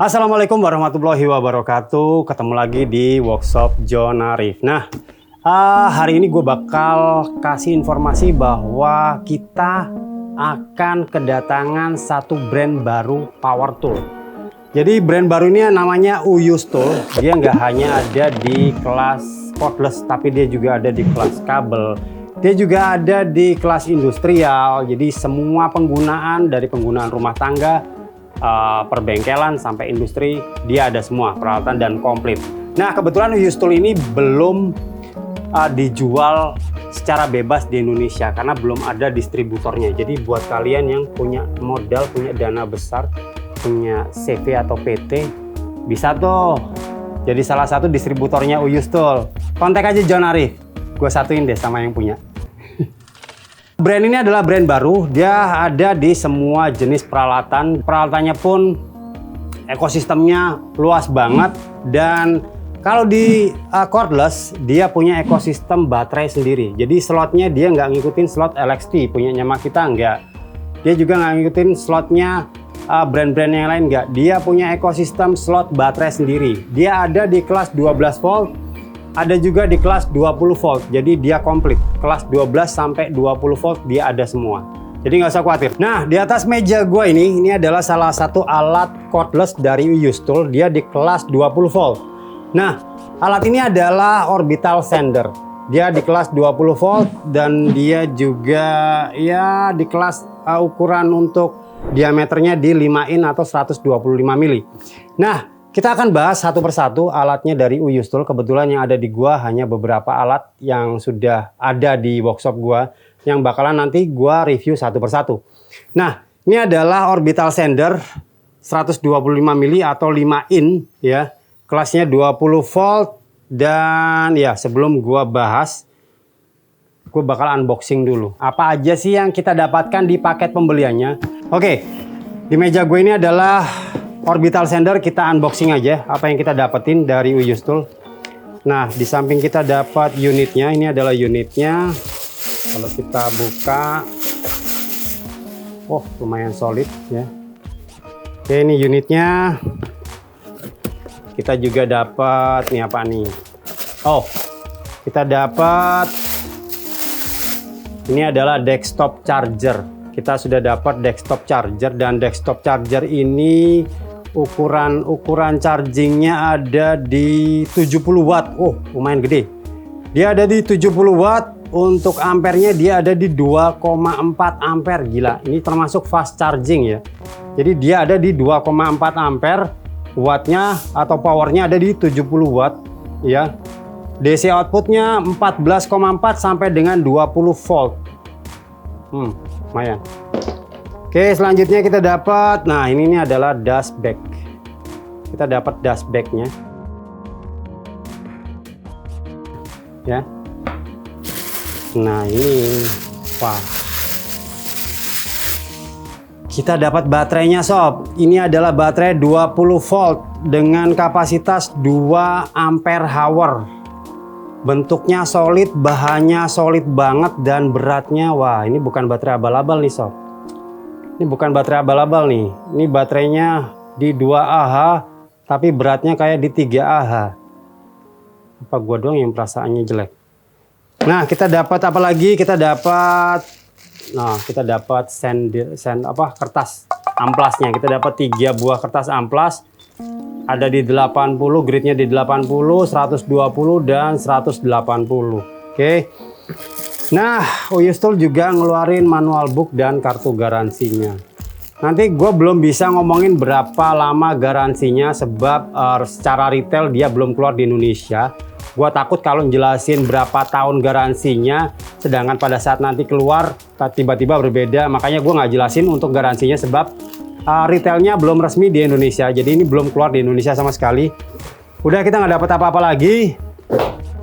Assalamualaikum warahmatullahi wabarakatuh. Ketemu lagi di workshop John Arif. Nah, hari ini gue bakal kasih informasi bahwa kita akan kedatangan satu brand baru power tool. Jadi brand baru ini namanya Uyus Tool. Dia nggak hanya ada di kelas cordless, tapi dia juga ada di kelas kabel. Dia juga ada di kelas industrial. Jadi semua penggunaan dari penggunaan rumah tangga, perbengkelan sampai industri, dia ada semua peralatan dan komplit. Nah, kebetulan Uyus Tool ini belum dijual secara bebas di Indonesia karena belum ada distributornya. Jadi buat kalian yang punya modal, punya dana besar, punya CV atau PT, bisa tuh jadi salah satu distributornya Uyus Tool. Kontak aja John Arif, gue satuin deh sama yang punya. Brand ini adalah brand baru, dia ada di semua jenis peralatan. Peralatannya pun ekosistemnya luas banget, dan kalau di cordless dia punya ekosistem baterai sendiri. Jadi slotnya dia nggak ngikutin slot LXT punyanya Makita, nggak. Dia juga nggak ngikutin slotnya brand-brand yang lain, nggak. Dia punya ekosistem slot baterai sendiri. Dia ada di kelas 12 volt, ada juga di kelas 20 volt. Jadi dia komplit. Kelas 12 sampai 20 volt dia ada semua. Jadi nggak usah khawatir. Nah, di atas meja gua ini adalah salah satu alat cordless dari Uyus Tool. Dia di kelas 20 volt. Nah, alat ini adalah orbital sander. Dia di kelas 20 volt dan dia juga ya di kelas ukuran untuk diameternya di 5 in atau 125 mili. Nah, kita akan bahas satu persatu alatnya dari Uyus Tool. Kebetulan yang ada di gua hanya beberapa alat yang sudah ada di workshop gua, yang bakalan nanti gua review satu persatu. Nah, ini adalah orbital sander 125 mili atau 5 in ya. Kelasnya 20 volt, dan ya sebelum gua bahas, gua bakal unboxing dulu. Apa aja sih yang kita dapatkan di paket pembeliannya? Oke, di meja gue ini adalah orbital sander. Kita unboxing aja apa yang kita dapetin dari Uyus Tool. Nah, di samping kita dapat unitnya. Ini adalah unitnya. Kalau kita buka, oh lumayan solid ya. Oke, ini unitnya. Kita juga dapat nih apa nih? Oh, kita dapat ini adalah desktop charger. Kita sudah dapat desktop charger, dan desktop charger ini ukuran chargingnya ada di 70 watt. Oh, lumayan gede. Dia ada di 70 watt. Untuk ampernya dia ada di 2,4 ampere. Gila, ini termasuk fast charging ya. Jadi dia ada di 2,4 ampere. Wattnya atau powernya ada di 70 watt ya. DC outputnya 14,4 sampai dengan 20 volt. Lumayan. Oke, selanjutnya kita dapat, nah ini adalah dashback. Kita dapat dashbacknya ya. Nah ini, wah, kita dapat baterainya sob. Ini adalah baterai 20 volt dengan kapasitas 2 ampere hour. Bentuknya solid, bahannya solid banget, dan beratnya, wah ini bukan baterai abal-abal nih sob. Ini bukan baterai abal-abal nih. Ini baterainya di 2 Ah, tapi beratnya kayak di 3 Ah. Apa gua doang yang perasaannya jelek? Nah, kita dapat apa lagi? Kita dapat kertas amplasnya. Kita dapat 3 buah kertas amplas. Ada di 80, gridnya di 80, 120 dan 180. Oke. Nah, Uyus Tool juga ngeluarin manual book dan kartu garansinya. Nanti gue belum bisa ngomongin berapa lama garansinya sebab secara retail dia belum keluar di Indonesia. Gue takut kalau jelasin berapa tahun garansinya, sedangkan pada saat nanti keluar tiba-tiba berbeda. Makanya gue nggak jelasin untuk garansinya sebab retailnya belum resmi di Indonesia. Jadi ini belum keluar di Indonesia sama sekali. Udah, kita nggak dapat apa-apa lagi.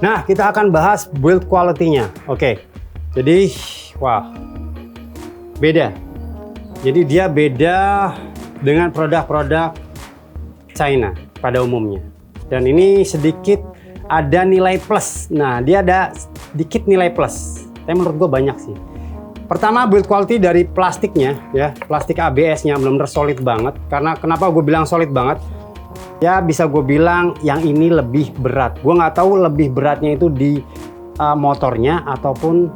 Nah, kita akan bahas build quality-nya. Oke. Jadi, wah, beda. Jadi dia beda dengan produk-produk China pada umumnya. Dan ini sedikit ada nilai plus. Nah, dia ada sedikit nilai plus. Tapi menurut gue banyak sih. Pertama, build quality dari plastiknya ya, plastik ABS-nya benar-benar solid banget. Karena kenapa gue bilang solid banget? Ya bisa gue bilang yang ini lebih berat. Gue nggak tahu lebih beratnya itu di motornya ataupun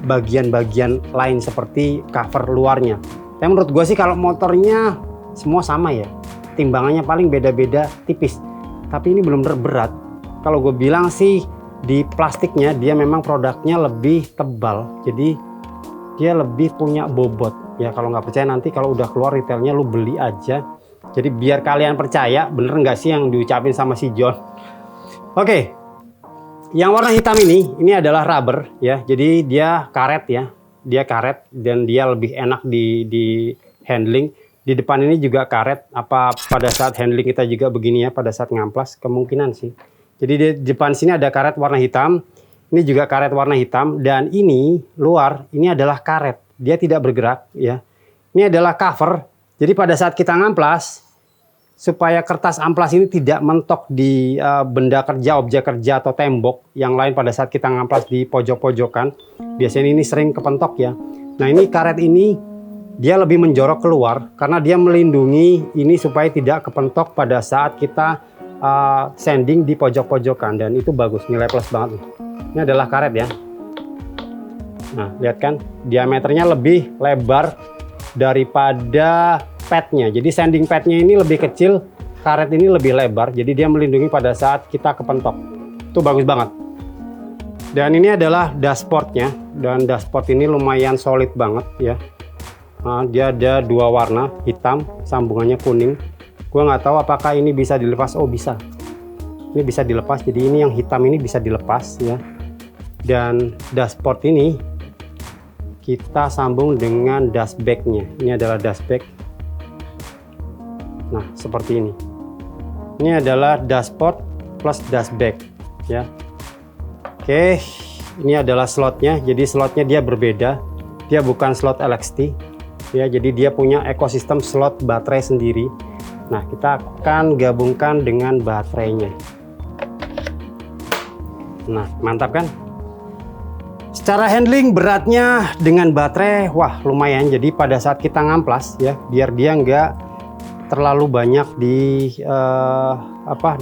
bagian-bagian lain seperti cover luarnya. Tapi menurut gue sih kalau motornya semua sama ya. Timbangannya paling beda-beda tipis. Tapi ini belum berat. Kalau gue bilang sih di plastiknya dia memang produknya lebih tebal. Jadi dia lebih punya bobot. Ya kalau nggak percaya nanti kalau udah keluar retailnya lu beli aja. Jadi biar kalian percaya bener nggak sih yang diucapin sama si John. Oke. Yang warna hitam ini adalah rubber ya. Jadi dia karet ya. Dia karet dan dia lebih enak di handling. Di depan ini juga karet. Apa pada saat handling kita juga begini ya pada saat ngamplas? Kemungkinan sih. Jadi di depan sini ada karet warna hitam. Ini juga karet warna hitam dan ini luar ini adalah karet. Dia tidak bergerak ya. Ini adalah cover. Jadi pada saat kita ngamplas supaya kertas amplas ini tidak mentok di benda kerja, objek kerja atau tembok yang lain pada saat kita ngamplas di pojok-pojokan. Biasanya ini sering kepentok ya. Nah ini karet ini dia lebih menjorok keluar karena dia melindungi ini supaya tidak kepentok pada saat kita sanding di pojok-pojokan dan itu bagus, nilai plus banget. Ini adalah karet ya. Nah lihat kan diameternya lebih lebar daripada padnya. Jadi sanding padnya ini lebih kecil, karet ini lebih lebar. Jadi dia melindungi pada saat kita kepentok. Itu bagus banget. Dan ini adalah dashboardnya. Dan dashboard ini lumayan solid banget ya. Nah, dia ada dua warna, hitam, sambungannya kuning. Gua nggak tahu apakah ini bisa dilepas. Oh bisa. Ini bisa dilepas. Jadi ini yang hitam ini bisa dilepas ya. Dan dashboard ini kita sambung dengan dashbacknya. Ini adalah dashback. Nah seperti ini. Ini adalah dashboard plus dashback ya. Oke, ini adalah slotnya. Jadi slotnya dia berbeda. Dia bukan slot LXT ya. Jadi dia punya ekosistem slot baterai sendiri. Nah kita akan gabungkan dengan baterainya. Nah mantap kan? Secara handling beratnya dengan baterai, wah lumayan. Jadi pada saat kita ngamplas ya, biar dia nggak terlalu banyak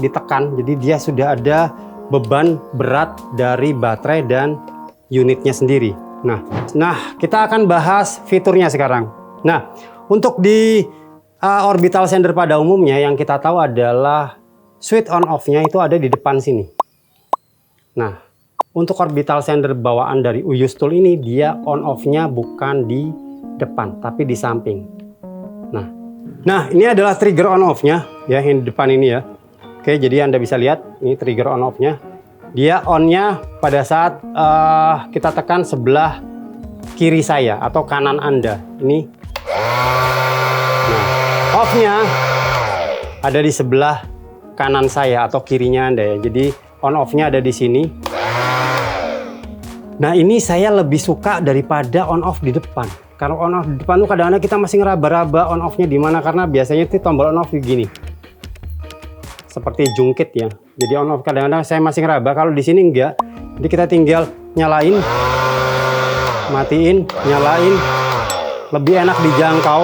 ditekan. Jadi dia sudah ada beban berat dari baterai dan unitnya sendiri. Nah kita akan bahas fiturnya sekarang. Nah untuk di orbital sander pada umumnya yang kita tahu adalah switch on off-nya itu ada di depan sini. Nah untuk orbital sander bawaan dari Uyus Tool ini dia on off-nya bukan di depan tapi di samping. Nah ini adalah trigger on off-nya ya yang di depan ini ya. Oke jadi Anda bisa lihat ini trigger on off-nya. Dia on-nya pada saat kita tekan sebelah kiri saya atau kanan Anda. Ini. Nah off-nya ada di sebelah kanan saya atau kirinya Anda ya. Jadi on off-nya ada di sini. Nah ini saya lebih suka daripada on off di depan. Karena on off di depan tuh kadang-kadang kita masih ngeraba-raba on off-nya di mana karena biasanya itu tombol on off begini. Seperti jungkit ya. Jadi on off kadang-kadang saya masih ngeraba, kalau di sini enggak. Jadi kita tinggal nyalain, matiin, nyalain. Lebih enak dijangkau.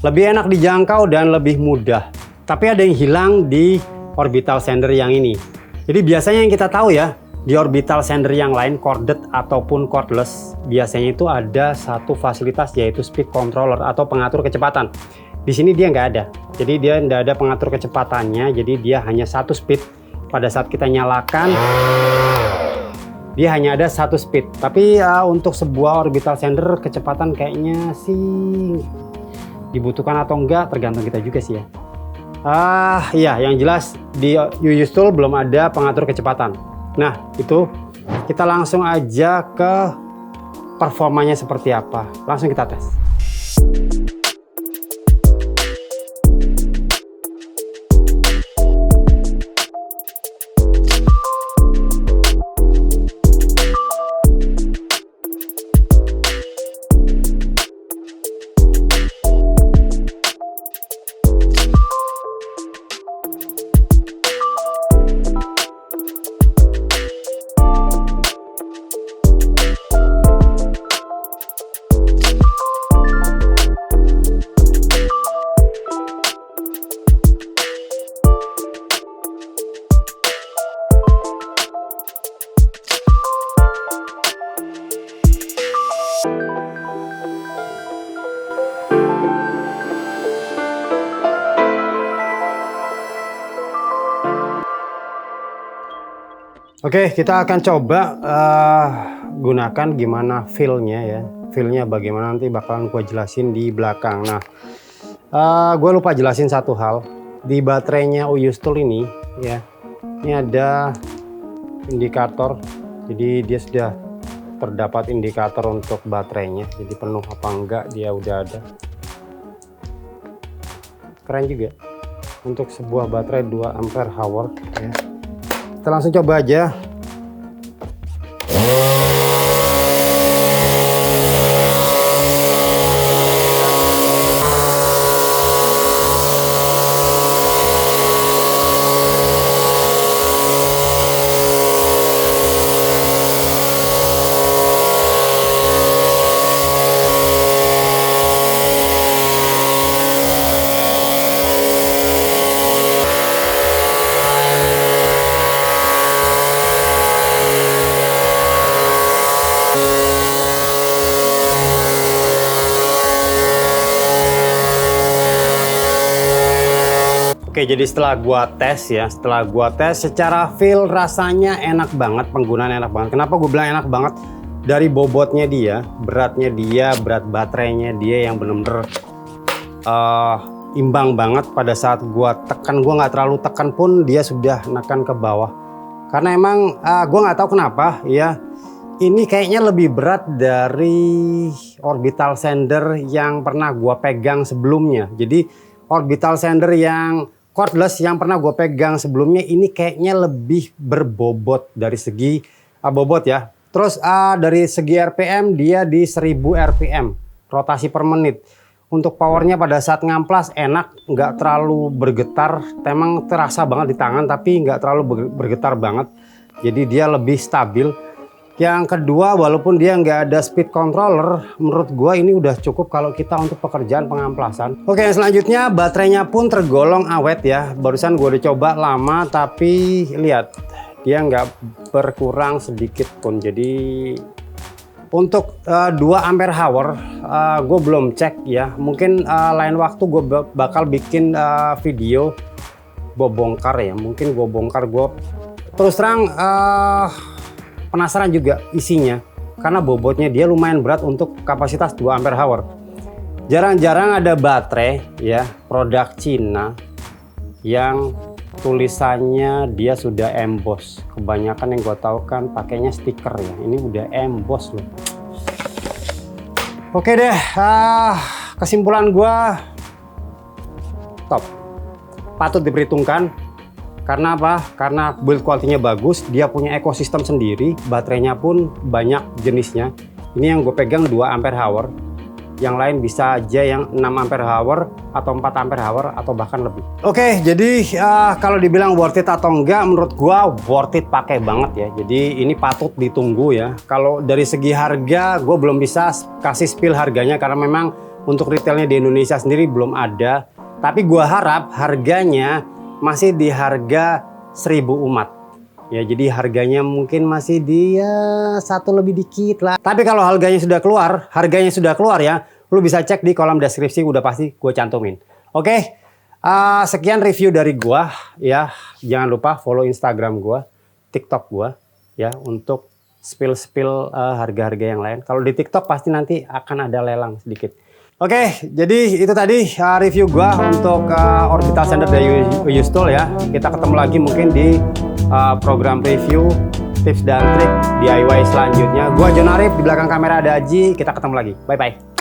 Lebih enak dijangkau dan lebih mudah. Tapi ada yang hilang di orbital sander yang ini. Jadi biasanya yang kita tahu ya, di orbital sander yang lain, corded ataupun cordless, biasanya itu ada satu fasilitas yaitu speed controller atau pengatur kecepatan. Di sini dia nggak ada. Jadi dia nggak ada pengatur kecepatannya. Jadi dia hanya satu speed. Pada saat kita nyalakan, dia hanya ada satu speed. Tapi untuk sebuah orbital sander kecepatan kayaknya sih dibutuhkan atau enggak tergantung kita juga sih ya. Iya, yang jelas di Uyus Tool belum ada pengatur kecepatan. Nah itu kita langsung aja ke performanya seperti apa. Langsung kita tes. Oke, kita akan coba gunakan gimana feel-nya ya. Feel-nya bagaimana nanti bakalan gue jelasin di belakang. Nah, gue lupa jelasin satu hal. Di baterainya Uyustul ini ya, ini ada indikator. Jadi dia sudah terdapat indikator untuk baterainya. Jadi penuh apa enggak dia udah ada. Keren juga untuk sebuah baterai 2 ampere hour ya. Kita langsung coba aja. Oke, jadi setelah gua tes secara feel rasanya enak banget, penggunaan enak banget. Kenapa gue bilang enak banget? Dari bobotnya dia, beratnya dia, berat baterainya dia yang bener-bener imbang banget. Pada saat gua tekan, gua nggak terlalu tekan pun dia sudah nekan ke bawah. Karena emang gua nggak tahu kenapa ya. Ini kayaknya lebih berat dari orbital sander yang pernah gua pegang sebelumnya. Jadi orbital sander yang cordless yang pernah gue pegang sebelumnya ini kayaknya lebih berbobot dari segi bobot ya. Terus dari segi RPM dia di 1000 RPM rotasi per menit. Untuk powernya pada saat ngamplas enak, nggak terlalu bergetar. Emang terasa banget di tangan tapi nggak terlalu bergetar banget. Jadi dia lebih stabil. Yang kedua, walaupun dia nggak ada speed controller, menurut gua ini udah cukup kalau kita untuk pekerjaan pengamplasan. Oke, yang selanjutnya baterainya pun tergolong awet ya. Barusan gua udah coba lama, tapi lihat dia nggak berkurang sedikit pun. Jadi untuk 2 ampere hour, gue belum cek ya. Mungkin lain waktu gue bakal bikin video gue bongkar ya. Mungkin gue bongkar, gue terus terang penasaran juga isinya karena bobotnya dia lumayan berat untuk kapasitas 2 ampere hour. Jarang-jarang ada baterai ya produk Cina yang tulisannya dia sudah emboss. Kebanyakan yang gue tahu kan pakainya stiker ya. Ini udah emboss loh. Oke deh, kesimpulan gue top, patut diperhitungkan. Karena apa? Karena build quality-nya bagus, dia punya ekosistem sendiri, baterainya pun banyak jenisnya. Ini yang gue pegang 2 ampere hour, yang lain bisa aja yang 6 ampere hour atau 4 ampere hour atau bahkan lebih. Oke, jadi kalau dibilang worth it atau enggak, menurut gue worth it pakai banget ya. Jadi ini patut ditunggu ya. Kalau dari segi harga, gue belum bisa kasih spill harganya karena memang untuk retailnya di Indonesia sendiri belum ada. Tapi gue harap harganya masih di harga 1000 umat ya, jadi harganya mungkin masih dia satu lebih dikit lah. Tapi kalau harganya sudah keluar ya, lu bisa cek di kolom deskripsi, udah pasti gue cantumin. Oke, sekian review dari gua ya. Jangan lupa follow Instagram gua, TikTok gua ya untuk spill harga-harga yang lain. Kalau di TikTok pasti nanti akan ada lelang sedikit. Oke, jadi itu tadi review gua untuk orbital sander dari Uyustul ya. Kita ketemu lagi mungkin di program review, tips dan trik DIY selanjutnya. Gua Jon Arif, di belakang kamera ada Aji. Kita ketemu lagi. Bye bye.